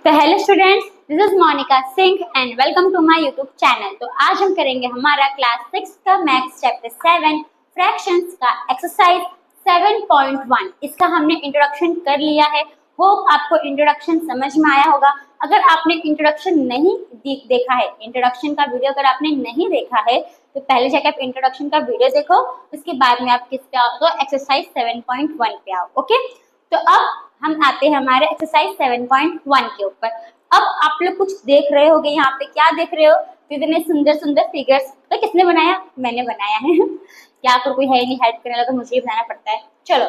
तो hello students, this is Monika Singh and welcome to my YouTube channel. तो आज हम करेंगे हमारा क्लास 6 का मैथ्स चैप्टर 7 फ्रैक्शंस का एक्सरसाइज 7.1। इसका हमने इंट्रोडक्शन कर लिया है। होप आपको इंट्रोडक्शन समझ में आया होगा। अगर आपने इंट्रोडक्शन नहीं देखा है, इंट्रोडक्शन का वीडियो अगर आपने नहीं देखा है तो पहले जाकर आप इंट्रोडक्शन का वीडियो देखो, उसके बाद में आप किस पे आओ तो एक्सरसाइज 7.1 पे आओ। ओके, तो अब हम आते हैं हमारे एक्सरसाइज 7.1 के ऊपर। अब आप लोग कुछ देख रहे होगे, यहाँ पे क्या देख रहे हो? इतने सुंदर सुंदर फिगर्स। तो किसने बनाया? मैंने बनाया है। क्या आपको कोई है नहीं हेल्प करने लगा, तो मुझे ही बनाना पड़ता है। चलो,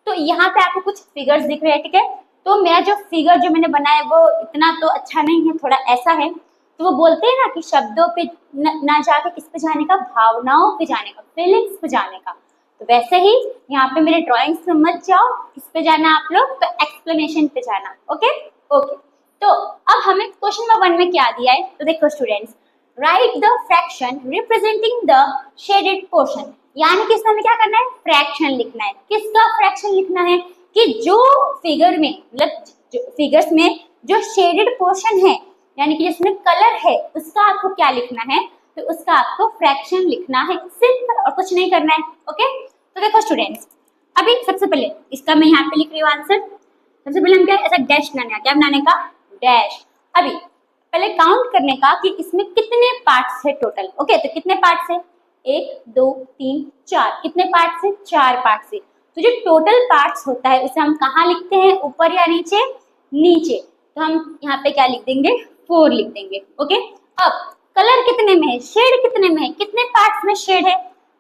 तो यहाँ पे आपको कुछ फिगर्स दिख रहे हैं, ठीक है। तो मेरा जो फिगर जो मैंने बनाया वो इतना तो अच्छा नहीं है, थोड़ा ऐसा है। तो वो बोलते हैं ना कि शब्दों पे ना जाके किस पे जाने का, भावनाओं पे जाने का, फीलिंग्स पे जाने का। तो वैसे ही यहाँ पे मेरे ड्राइंग्स में मत जाओ, किस पे जाना आप लोग, तो एक्सप्लेनेशन पे जाना। Okay okay. तो अब हमें क्वेश्चन नंबर 1 में क्या दिया है, तो देखो students, right the fraction representing the shaded portion. यानी कि इसमें हमें क्या करना है? फ्रैक्शन लिखना है। किसका फ्रैक्शन लिखना है? कि जो फिगर में, मतलब जो फिगर्स में जो शेडेड पोर्शन है, यानी कि जिसमें कलर है, उसका आपको क्या लिखना है? तो उसका आपको फ्रैक्शन लिखना है, सिंपल, और कुछ नहीं करना है। ओके, तो देखो स्टूडेंट्स, अभी सबसे पहले इसका मैं यहाँ पे लिख रही हूँ आंसर। सबसे पहले हम क्या, ऐसा डैश बनाने का, क्या बनाने का? डैश। अभी पहले काउंट करने का कि इसमें कितने पार्ट्स है टोटल। ओके, तो कितने पार्ट्स है? 1 2 3 4। कितने पार्ट्स है? 4 पार्ट्स है। तो जो टोटल पार्ट्स होता है उसे हम कहाँ लिखते हैं? ऊपर या नीचे? नीचे। तो हम यहाँ पे क्या लिख देंगे? 4 लिख देंगे। ओके, अब कलर कितने में है? शेड कितने में है? कितने पार्ट्स में शेड है?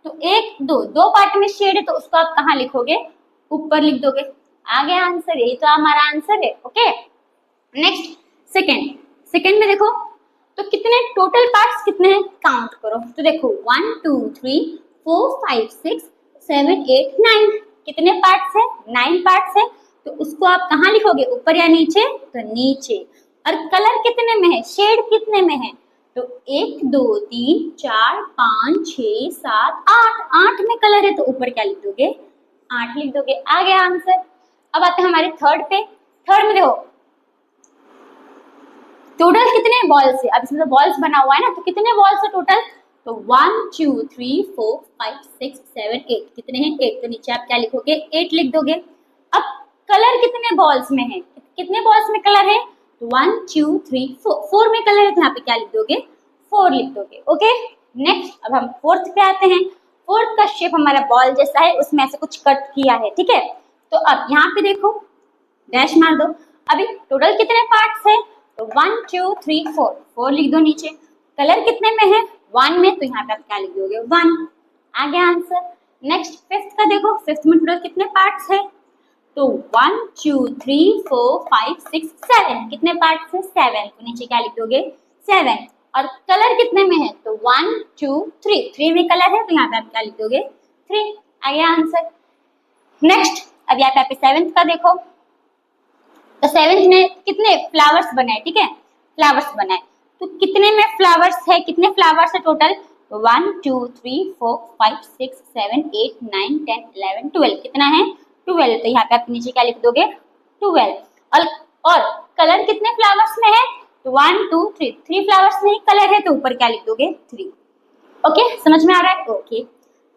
तो 1 2 2 पार्ट में शेड है, तो उसको आप कहाँ लिखोगे? ऊपर लिख दोगे। आ गया आंसर, यही तो हमारा आंसर है। ओके, नेक्स्ट सेकंड में देखो, तो कितने टोटल पार्ट्स कितने हैं? काउंट करो। तो देखो 1 2 3 4 5 6 7 8 9। कितने पार्ट्स है? 9 पार्ट्स है। तो उसको आप कहाँ लिखोगे? ऊपर या नीचे? तो नीचे। और कलर कितने में है? शेड कितने में है? तो 1 2 3 4 5 6 7 8। 8 में कलर है, तो ऊपर क्या लिख दोगे? 8 लिख दोगे। आ गया आंसर। अब आते हैं हमारे थर्ड पे। थर्ड में देखो, टोटल कितने बॉल्स है? अब इसमें तो बॉल्स बना हुआ है ना, तो कितने बॉल्स है टोटल? तो 1 2 3 4 5 6 7 8। कितने हैं? 8। तो नीचे आप क्या लिखोगे? 8 लिख दोगे। अब कलर कितने बॉल्स में है? कितने बॉल्स में कलर है? 1 2 3 4। 4 में कलर है, तो यहाँ पे क्या लिख दोगे? 4 लिख दोगे। ओके, नेक्स्ट अब हम फोर्थ पे आते हैं। फोर्थ का शेप हमारा बॉल जैसा है, उसमें ऐसे कुछ कट किया है, ठीक है। तो अब यहाँ पे देखो, डैश मार दो। अभी टोटल कितने पार्ट्स है? तो 1 2 3 4। 4 लिख दो नीचे। कलर कितने में है? 1 में, तो यहाँ पे आप क्या लिख दोगे? 1। आ गया आंसर। नेक्स्ट फिफ्थ का देखो, फिफ्थ में टोटल कितने पार्ट्स है? तो 1 2 3 4 5 6 7। कितने पार्ट्स है? 7। तो नीचे क्या लिख दोगे? 7। और कलर कितने में है? तो 1 2 3। 3 में कलर है, तो यहाँ पे आप क्या लिख दोगे? 3। आ गया आंसर। नेक्स्ट अब यहाँ पे सेवेंथ का देखो, तो सेवेंथ में कितने फ्लावर्स बनाए? ठीक है, फ्लावर्स बनाए। तो कितने में फ्लावर्स है? कितने फ्लावर्स है टोटल? तो 1 2 3 4 5 6 7 8 9 10 11 12। कितना है? 12। तो यहाँ पे आप नीचे क्या लिख दोगे? 12। और कलर कितने फ्लावर्स में है? तो 1 2 3। 3 फ्लावर्स में कलर है, तो ऊपर क्या लिख दोगे? 3। ओके, समझ में आ रहा है? ओके,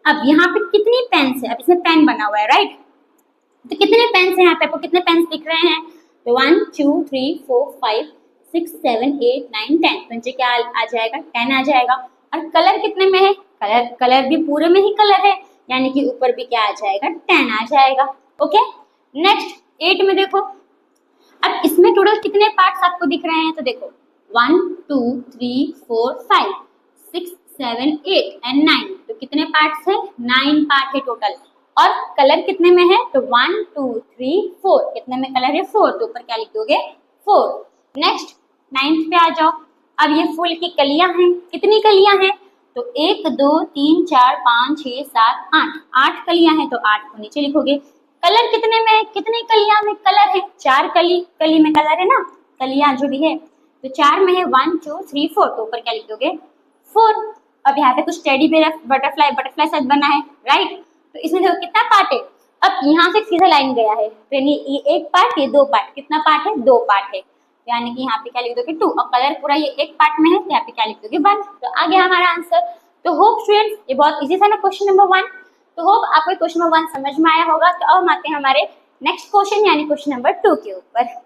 अब यहाँ पे कितनी पेन्स है? अब इसमें पेन बना हुआ है, राइट। तो कितने पेन्स है यहाँ पे? आपको कितने पेन्स दिख रहे हैं? तो 1 2 3 4 5 6 7 8 9 10। तो नीचे क्या आ जाएगा? 10 आ जाएगा। और कलर कितने में है? कलर भी पूरे में ही कलर है, यानी कि ऊपर भी क्या आ जाएगा? 10 आ जाएगा। ओके, नेक्स्ट 8 में देखो, अब इसमें टोटल कितने पार्ट्स आपको दिख रहे हैं? तो देखो 1 2 3 4 5 6 7 8 एंड 9। तो कितने पार्ट्स है? 9 पार्ट है टोटल। और कलर कितने में है? तो 1 2 3 4। कितने में कलर है? 4। तो ऊपर क्या लिख दोगे? 4। नेक्स्ट 9th पे आ जाओ। अब ये फूल की कलियां हैं। कितनी कलियां हैं? तो 1 2 3 4 5 6 7 8। 8 कलियां हैं, तो 8 को नीचे लिखोगे। कलर कितने में है? कितनी कलियां में कलर है? 4 कली में कलर है ना, कलियां जो भी है। तो 4 में है 1 2 3 4। तो ऊपर क्या लिख दोगे? 4। अब यहाँ पे कुछ टेडी बेयर बटरफ्लाई सेट बना है, राइट। तो इसमें देखो कितना पार्ट है। अब यहाँ से सीधा लाइन गया है, तो ये एक पार्ट, ये 2 पार्ट। कितना पार्ट है? 2 पार्ट है। यानी कि यहाँ पे क्या लिख दोगे 2, और कलर पूरा ये एक पार्ट में है तो यहाँ पे क्या लिख दोगे 1। तो आ गया हमारा आंसर। तो होप स्टूडेंट्स ये बहुत इजी था ना क्वेश्चन नंबर 1। तो होप आपको क्वेश्चन नंबर 1 समझ में आया होगा। तो अब हम आते हैं हमारे नेक्स्ट क्वेश्चन यानी क्वेश्चन नंबर 2 के ऊपर।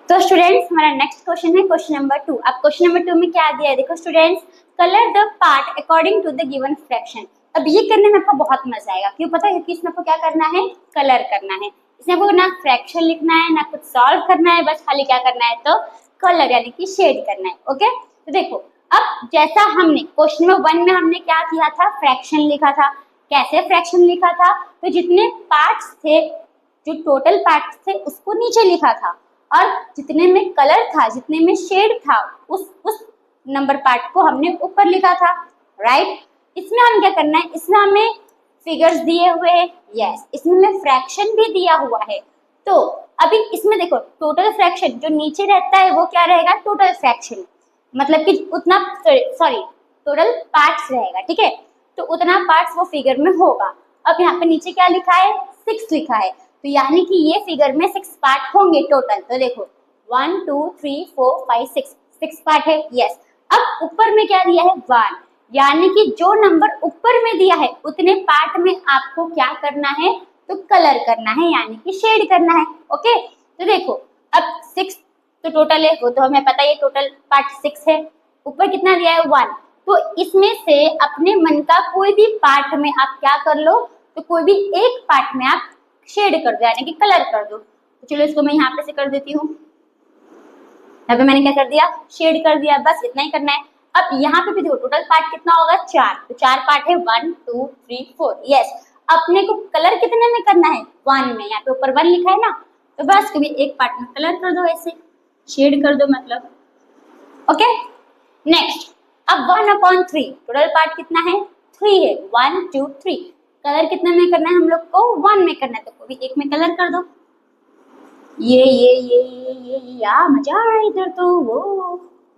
तो स्टूडेंट्स हमारा नेक्स्ट क्वेश्चन है क्वेश्चन नंबर 2। अब क्वेश्चन नंबर 2 में क्या दिया है देखो students, colour the part according to the given fraction. अब ये करने में आपको बहुत मजा आएगा, क्यों पता है? क्योंकि इसमें आपको क्या करना है, कलर करना है। इसमें आपको ना फ्रैक्शन लिखना है ना कुछ सॉल्व करना है, बस खाली क्या करना है तो कलर यानी कि शेड करना है। ओके, तो देखो अब जैसा हमने क्वेश्चन नंबर 1 में हमने क्या किया था, फ्रैक्शन लिखा था। कैसे फ्रैक्शन लिखा था? तो जितने पार्ट्स थे, जो टोटल पार्ट्स थे उसको नीचे लिखा था, और जितने में कलर था, जितने में शेड था, उस नंबर पार्ट को हमने ऊपर लिखा था, राइट। इसमें हम क्या करना है, इसमें हमें फिगर्स दिए हुए हैं, यस, इसमें हमें फ्रैक्शन भी दिया हुआ है। तो अभी इसमें देखो टोटल फ्रैक्शन जो नीचे रहता है वो क्या रहेगा, टोटल फ्रैक्शन, मतलब कि उतना सॉरी टोटल पार्ट्स रहेगा, ठीक है। तो उतना पार्ट्स वो फिगर में होगा। अब यहाँ पे नीचे क्या लिखा है, 6 लिखा है, तो यानी कि ये फिगर में 6 पार्ट होंगे टोटल। तो देखो 1 2 3 4 5 6 पार्ट है, यस। अब ऊपर में क्या दिया है, 1, यानी कि जो नंबर ऊपर में दिया है उतने पार्ट में आपको क्या करना है, तो कलर करना है यानी कि शेड करना है। ओके, तो देखो अब 6 तो टोटल है, वो तो हमें पता है टोटल पार्ट 6 है। ऊपर कितना दिया है, 1। तो इसमें से अपने मन का कोई भी पार्ट में आप क्या कर लो, तो कोई भी एक पार्ट में आप शेड कर दो यानी कि कलर कर दो। तो चलो इसको मैं यहाँ पे से कर देती हूँ। यहाँ पे मैंने क्या कर दिया, शेड कर दिया, बस इतना ही करना है। अब यहाँ पे भी देखो टोटल पार्ट कितना होगा, 4। तो 4 पार्ट है, 1 2 3 4, यस। अपने को कलर कितने में करना है, 1 में। यहाँ पे ऊपर 1 लिखा है ना, तो बस कभी एक पार्ट में कलर कर दो, ऐसे शेड कर दो मतलब। ओके, नेक्स्ट अब 1/3 टोटल पार्ट कितना है, 3 है, 1 2 3। कलर कितने में करना है हम लोग को, 1 में करना है, तो कोई एक में कलर कर दो। ये या मजा आ रहा इधर तो, वो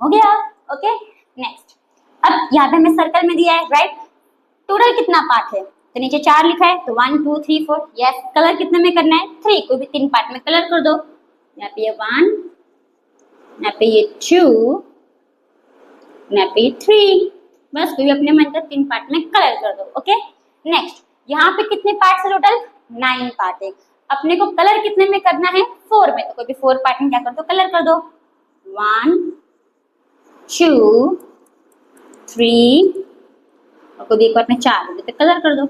हो गया। ओके, नेक्स्ट अब यहाँ पे हमें सर्कल में दिया है, राइट। टोटल कितना पार्ट है, तो नीचे 4 लिखा है, तो 1 2 3 4, यस। कलर कितने में करना है, 3, कोई भी 3 पार्ट में कलर कर दो। यहाँ पे ये 1, यहाँ पे ये 2, यहाँ पे 3, बस कोई भी अपने मन का 3 पार्ट में कलर कर दो। ओके, नेक्स्ट यहाँ पे कितने पार्ट है, टोटल 9 पार्ट है। अपने को कलर कितने में करना है, 4 में, तो कोई भी 4 पार्ट में क्या कर दो, कलर कर दो। 1 2 3, और कोई भी एक पार्ट में 4 हो तो कलर कर दो।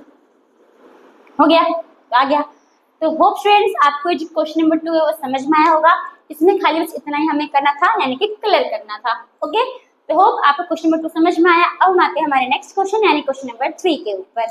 हो गया, तो आ गया। तो होप स्टूडेंट्स आपको जो क्वेश्चन नंबर 2 है वो समझ में आया होगा। इसमें खाली बस इतना ही हमें करना था, यानी कि कलर करना था। ओके, तो होप आपको क्वेश्चन नंबर 2 समझ में आया। अब हम आते हैं हमारे नेक्स्ट क्वेश्चन यानी क्वेश्चन नंबर 3 के ऊपर।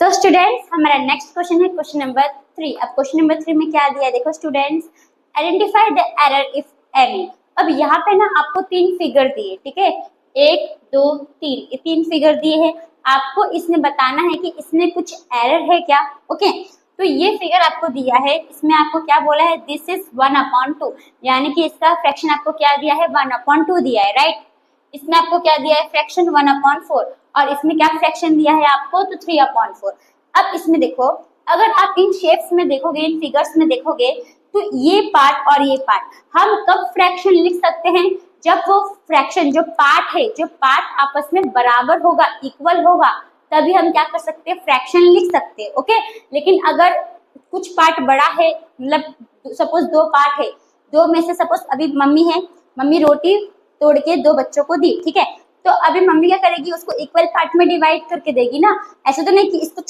तो स्टूडेंट्स हमारा नेक्स्ट क्वेश्चन है क्वेश्चन नंबर 3। अब क्वेश्चन नंबर 3 में क्या दिया है देखो students, identify the error if any. अब यहाँ पे ना आपको 3 फिगर दिए, ठीक है, 1 2 3, ये 3 फिगर दिए हैं। आपको इसमें बताना है कि इसमें कुछ एरर है क्या। ओके, तो ये फिगर आपको दिया है, इसमें आपको क्या बोला है, दिस इज 1/2, यानी कि इसका फ्रैक्शन आपको क्या दिया है, 1/2 दिया है, राइट। इसमें आपको क्या दिया है, फ्रैक्शन 1/4, और इसमें क्या फ्रैक्शन दिया है आपको, तो 3/4। अब इसमें देखो, अगर आप इन शेप्स में देखोगे, इन फिगर्स में देखोगे, तो ये पार्ट और ये पार्ट हम कब फ्रैक्शन लिख सकते हैं, जब वो फ्रैक्शन जो पार्ट आपस में बराबर होगा, इक्वल होगा, तभी हम क्या कर सकते हैं, फ्रैक्शन लिख सकते हैं। ओके, लेकिन अगर कुछ पार्ट बड़ा है, मतलब सपोज 2 पार्ट है, 2 में से सपोज अभी मम्मी है, मम्मी रोटी तोड़ के 2 बच्चों को दी, ठीक है, तो अभी मम्मी क्या करेगी, उसको इक्वल पार्ट में डिवाइड करके देगी ना। ऐसा तो नहीं कि इसको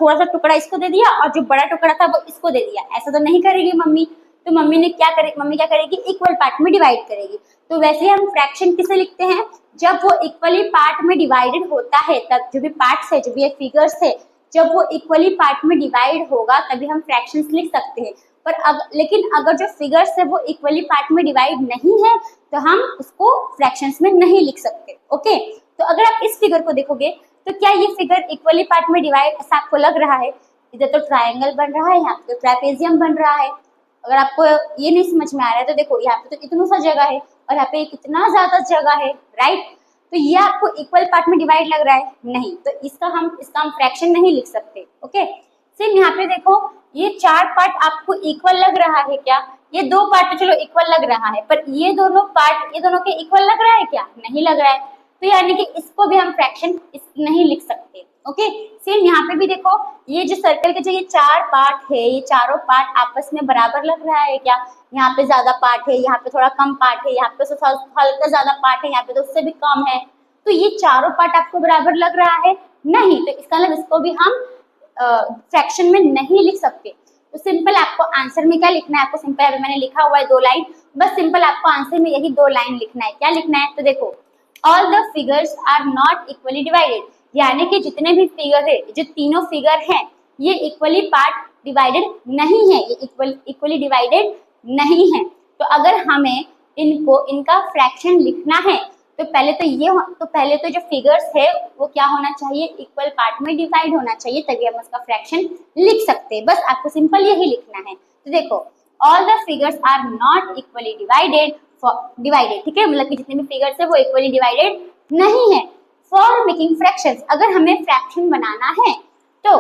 थोड़ा सा टुकड़ा इसको दे दिया और जो बड़ा टुकड़ा था वो इसको दे दिया, ऐसा तो नहीं करेगी मम्मी। तो मम्मी क्या करेगी, इक्वल पार्ट में डिवाइड करेगी। तो वैसे हम फ्रैक्शन किसे लिखते हैं, जब वो इक्वली पार्ट में डिवाइडेड होता है, तब जो भी पार्ट्स है, जो भी फिगर्स है, जब वो इक्वली पार्ट में डिवाइड होगा तभी हम फ्रैक्शंस लिख सकते हैं। लेकिन अगर जो फिगर्स है वो इक्वली पार्ट में डिवाइड नहीं है तो हम उसको फ्रैक्शंस में नहीं लिख सकते। ओके, तो अगर आप इस फिगर को देखोगे तो क्या ये फिगर इक्वली पार्ट में डिवाइड ऐसा आपको लग रहा है, इधर तो ट्रायंगल बन रहा है, यहाँ पे तो ट्रेपेजियम बन रहा है। अगर आपको ये नहीं समझ में आ रहा है तो देखो यहाँ पे तो इतना सा जगह है और यहाँ पे कितना ज्यादा जगह है, राइट। तो ये आपको इक्वल पार्ट में डिवाइड लग रहा है, नहीं, तो इसका हम फ्रैक्शन नहीं लिख सकते। ओके, सेम यहाँ पे देखो, ये 4 पार्ट आपको इक्वल लग रहा है क्या? ये 2 पार्ट तो चलो इक्वल लग रहा है, पर ये दोनों पार्ट ये दोनों के इक्वल लग रहा है क्या? नहीं लग रहा है। तो यानी कि इसको भी हम फ्रैक्शन नहीं लिख सकते। ओके, सेम यहाँ पे भी देखो, ये जो सर्कल के जो ये 4 पार्ट है, ये चारों पार्ट आपस में बराबर लग रहा है क्या? यहाँ पे ज्यादा पार्ट है, यहाँ पे थोड़ा कम पार्ट है, यहाँ पे हल्का ज्यादा पार्ट है, यहाँ पे तो उससे भी कम है। तो ये चारों पार्ट आपको बराबर लग रहा है? नहीं। तो इसका मतलब इसको भी हम फ्रैक्शन में नहीं लिख सकते। तो सिंपल आपको आंसर में क्या लिखना है? आपको सिंपल, अभी मैंने लिखा हुआ है 2 लाइन, बस सिंपल आपको आंसर में यही 2 लाइन लिखना है। क्या लिखना है? तो देखो, all the figures are not equally divided, यानी कि जितने भी फिगर है, जो तीनों फिगर हैं, ये इक्वली पार्ट डिवाइडेड नहीं है, ये इक्वली डिवाइडेड नहीं है। तो अगर हमें इनका फ्रैक्शन लिखना है तो पहले तो जो फिगर्स है वो क्या होना चाहिए? इक्वल पार्ट में डिवाइड होना चाहिए, तभी हम उसका फ्रैक्शन लिख सकते हैं। बस आपको सिंपल यही लिखना है। तो देखो, all the figures are not equally divided, ठीक है, मतलब कि जितने भी फिगर्स है वो इक्वली डिवाइडेड नहीं है। फॉर मेकिंग फ्रैक्शंस, अगर हमें फ्रैक्शन बनाना है तो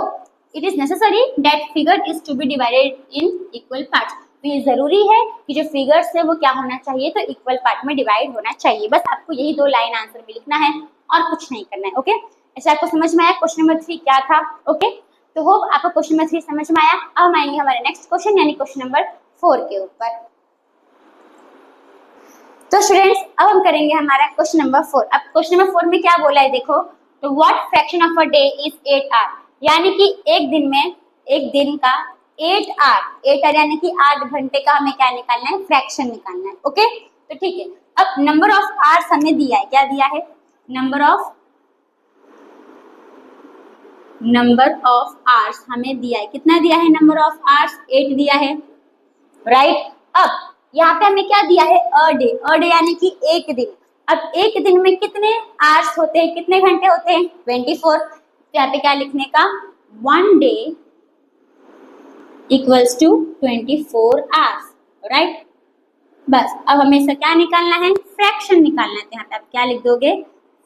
it is necessary that figure is to be divided in equal parts. तो ये जरूरी है कि जो फिगर्स है वो क्या होना चाहिए? तो इक्वल पार्ट में डिवाइड होना चाहिए। बस आपको यही 2 लाइन आंसर में लिखना है और कुछ नहीं करना है। ओके, ऐसे आपको समझ में आया क्वेश्चन नंबर 3 क्या था? ओके, तो होप आपको क्वेश्चन नंबर 3 समझ में आया। अब हम आएंगे हमारे नेक्स्ट क्वेश्चन यानी क्वेश्चन नंबर 4 के ऊपर। तो स्टूडेंट्स, अब हम करेंगे हमारा क्वेश्चन नंबर 4। अब क्वेश्चन नंबर 4 में क्या बोला है देखो, तो what fraction of a day is 8 hour, यानी कि एक दिन का 8 आवर यानी कि 8 घंटे का हमें क्या निकालना है? फ्रैक्शन निकालना है। ओके, तो ठीक है। अब नंबर ऑफ आवर्स हमें दिया है, क्या दिया है? नंबर ऑफ आवर्स हमें दिया है। कितना दिया है नंबर ऑफ आवर्स? 8 दिया है, राइट। अब यहाँ पे हमें क्या दिया है? अ डे यानी कि एक दिन। अब एक दिन में कितने आवर्स होते हैं, कितने घंटे होते हैं? 24। तो यहाँ पे क्या लिखने का? 1 day equals to 24 hours, right. बस अब हमें इसका क्या निकालना है? फ्रैक्शन निकालना है। तो यहाँ पे आप क्या लिख दोगे?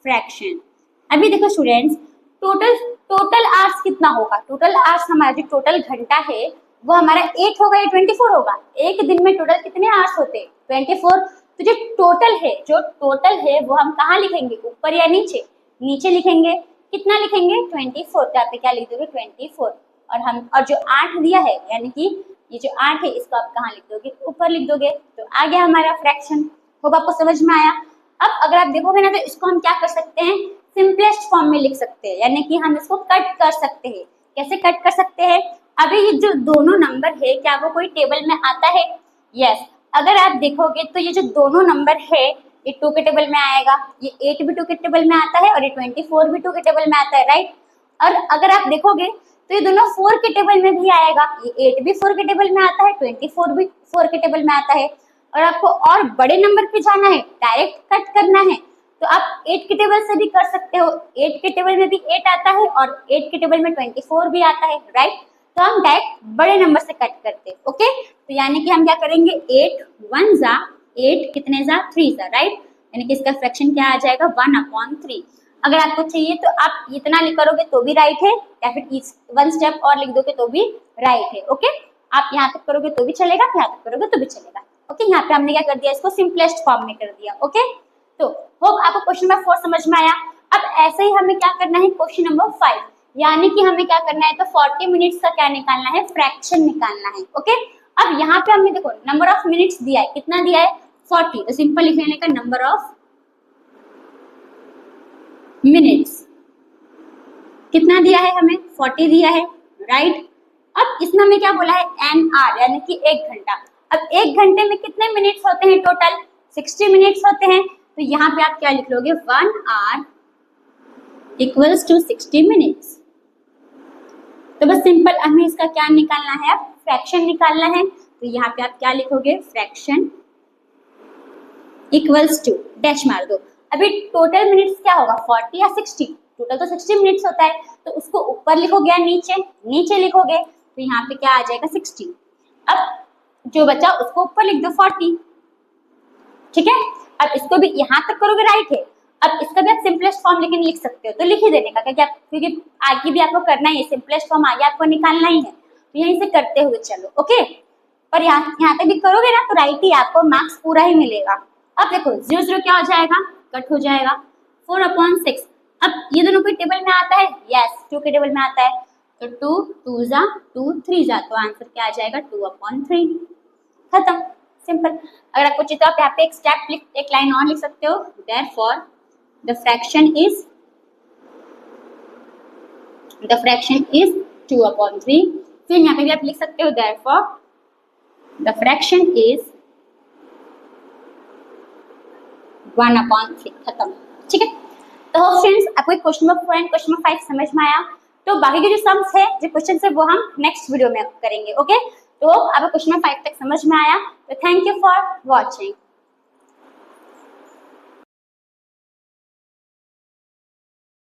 फ्रैक्शन। अभी देखो स्टूडेंट्स, टोटल आवर्स कितना होगा? टोटल आवर्स हमारा जो टोटल घंटा है वो हमारा 8 होगा या 24 होगा? एक दिन में टोटल कितने आवर्स होते हैं? 24। तो जो टोटल है वो हम कहाँ लिखेंगे? ऊपर या नीचे? नीचे लिखेंगे। कितना लिखेंगे? 24। तो यहाँ पे क्या लिख दोगे? 24। और जो 8 दिया है, यानी कि ये जो 8 है इसको आप कहाँ लिख दोगे? ऊपर लिख दोगे। तो आ गया हमारा फ्रैक्शन। होप आपको समझ में आया। अब अगर आप देखोगे ना तो इसको हम क्या कर सकते हैं? सिंपलेस्ट फॉर्म में लिख सकते हैं, यानी कि हम इसको कट कर सकते हैं। कैसे कट कर सकते हैं? अभी ये जो दोनों नंबर है क्या वो कोई टेबल में आता है? यस। अगर आप देखोगे तो ये जो दोनों नंबर है ये 2 के टेबल में आएगा, ये 8 भी 2 के टेबल में आता है और ये 24 भी 2 के टेबल में आता है, राइट। और अगर आप देखोगे तो ये दोनों 4 के टेबल में भी आएगा, ये 8 भी 4 के टेबल में आता है, 24 भी 4 के टेबल में आता है। और आपको और बड़े नंबर पे जाना है, डायरेक्ट कट करना है, तो आप 8 के टेबल से भी कर सकते हो। 8 के टेबल में भी 8 आता है और 8 के टेबल में 24 भी आता है, राइट। तो हम डायरेक्ट बड़े नंबर से कट करते हैं। ओके, तो यानी कि हम क्या करेंगे? 8 1 जा 8 कितने जा 3 जा, राइट। यानी कि इसका फ्रैक्शन क्या आ जाएगा? 1/3। अगर आपको चाहिए तो आप इतना करोगे तो भी राइट है, या फिर 1 स्टेप और लिख दोगे तो भी राइट है। ओके, आप यहाँ तक करोगे तो भी चलेगा, यहाँ तक करोगे तो भी चलेगा। ओके, यहाँ पे हमने क्या कर दिया? इसको सिंपलेस्ट फॉर्म में कर दिया। ओके, तो होप आपको क्वेश्चन नंबर 4 समझ में आया। अब ऐसे ही हमें क्या करना है? क्वेश्चन नंबर 5, यानी कि हमें क्या करना है? तो 40 मिनट्स का क्या निकालना है? फ्रैक्शन निकालना है। ओके, अब यहाँ पे हमने देखो नंबर ऑफ मिनट्स दिया है, कितना दिया है? 40। तो सिंपल लिख लेने का नंबर ऑफ मिनट्स कितना दिया है? हमें 40 दिया है, राइट। अब इसमें हमें क्या बोला है? एन आर, यानी कि 1 घंटा। अब 1 घंटे में कितने मिनट्स होते हैं? टोटल 60 मिनट्स होते हैं। तो यहाँ पे आप क्या लिख लोगे? 1 आवर इक्वल्स टू 60 मिनट्स। तो बस सिंपल हमें इसका क्या निकालना है? अब फ्रैक्शन निकालना है। तो यहाँ पे आप क्या लिखोगे? फ्रैक्शन इक्वल्स टू डैश मार दो। अभी टोटल मिनट्स क्या होगा? 40 या 60? टोटल तो 60 मिनट्स होता है, तो उसको ऊपर लिखोगे या नीचे? नीचे लिखोगे। तो यहाँ पे क्या आ जाएगा? 60। अब जो बचा उसको ऊपर लिख दो 40, ठीक है। अब इसको भी यहाँ तक करोगे, राइट है। अब इसका भी आप सिंपलेस्ट फॉर्म लेकिन लिख सकते हो, तो लिख ही देने का, क्योंकि आगे भी आपको करना ही है, सिंपलेस्ट फॉर्म आगे आपको निकालना ही है। तो यहीं से करते हुए चलो, ओके। पर यहाँ तक भी करोगे ना तो राइट ही, आपको मार्क्स पूरा ही मिलेगा। अब देखो 0 0 क्या हो जाएगा, कट हो जाएगा, 4/6। अब ये दोनों कोई टेबल में आता है, यस 2 के टेबल में आता है, तो 2 2 जा 2 3 जा, तो आंसर क्या आ जाएगा 2/3। खत्म, सिंपल। अगर आपको चाहिए तो आप यहाँ पे एक लाइन और लिख सकते हो, देयरफॉर द फ्रैक्शन इज 2/3। फिर यहाँ पे भी आप लिख सकते हो देयरफॉर द फ्रैक्शन इज 1/3। खत्म, ठीक है। तो फ्रेंड्स, आपको question number 4 and question number 5 समझ में आया। तो बाकी के जो सम्स है, जो क्वेश्चन है, वो हम नेक्स्ट वीडियो में करेंगे, ओके। तो आपको क्वेश्चन नंबर 5 तक समझ में आया, तो थैंक यू फॉर वॉचिंग।